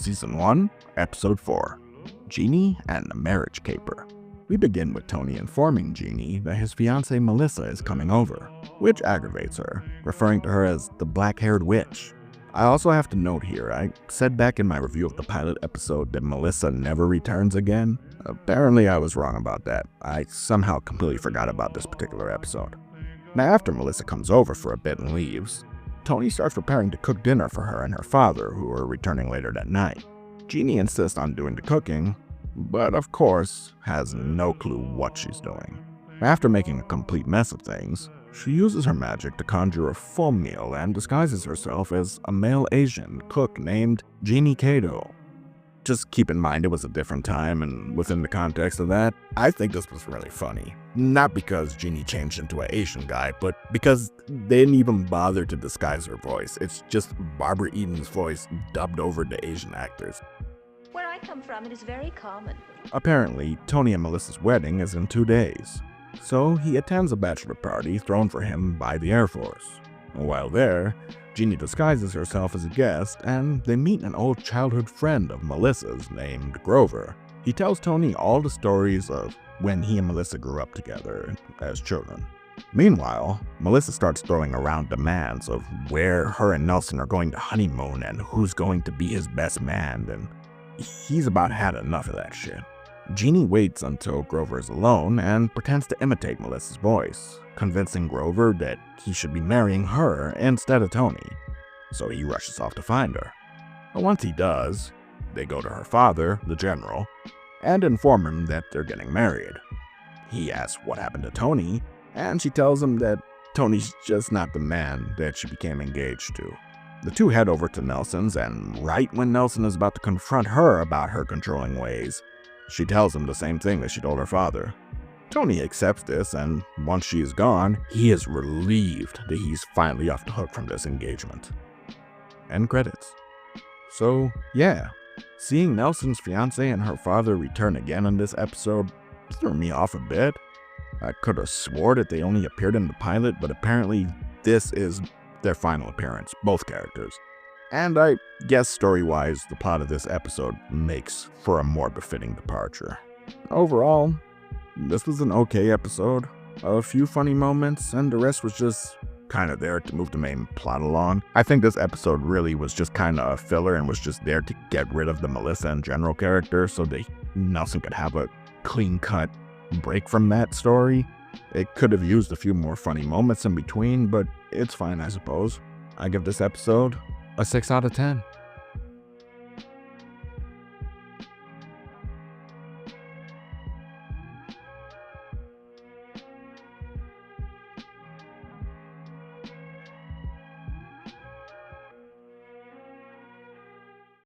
Season 1, Episode 4, Jeannie and the Marriage Caper. We begin with Tony informing Jeannie that his fiancée Melissa is coming over, which aggravates her, referring to her as the black-haired witch. I also have to note here, I said back in my review of the pilot episode that Melissa never returns again. Apparently I was wrong about that. I somehow completely forgot about this particular episode. Now after Melissa comes over for a bit and leaves, Tony starts preparing to cook dinner for her and her father, who are returning later that night. Jeannie insists on doing the cooking, but of course has no clue what she's doing. After making a complete mess of things, she uses her magic to conjure a full meal and disguises herself as a male Asian cook named Jeannie Kato. Just keep in mind it was a different time, and within the context of that, I think this was really funny. Not because Jeannie changed into an Asian guy, but because they didn't even bother to disguise her voice. It's just Barbara Eden's voice dubbed over to Asian actors. Where I come from, it is very common. Apparently, Tony and Melissa's wedding is in 2 days, so he attends a bachelor party thrown for him by the Air Force. While there, Jeannie disguises herself as a guest, and they meet an old childhood friend of Melissa's named Grover. He tells Tony all the stories of when he and Melissa grew up together as children. Meanwhile, Melissa starts throwing around demands of where her and Nelson are going to honeymoon and who's going to be his best man, and he's about had enough of that shit. Jeannie waits until Grover is alone and pretends to imitate Melissa's voice, convincing Grover that he should be marrying her instead of Tony, so he rushes off to find her. Once he does, they go to her father, the general, and inform him that they're getting married. He asks what happened to Tony, and she tells him that Tony's just not the man that she became engaged to. The two head over to Nelson's, and right when Nelson is about to confront her about her controlling ways, she tells him the same thing that she told her father. Tony accepts this, and once she is gone, he is relieved that he's finally off the hook from this engagement. End credits. So, yeah, seeing Nelson's fiancée and her father return again in this episode threw me off a bit. I could have swore that they only appeared in the pilot, but apparently this is their final appearance, both characters. And I guess story-wise, the plot of this episode makes for a more befitting departure. Overall, this was an okay episode. A few funny moments, and the rest was just kind of there to move the main plot along. I think this episode really was just kind of a filler and was just there to get rid of the Melissa and General character so that Nelson could have a clean-cut break from that story. It could have used a few more funny moments in between, but it's fine, I suppose. I give this episode a 6 out of 10.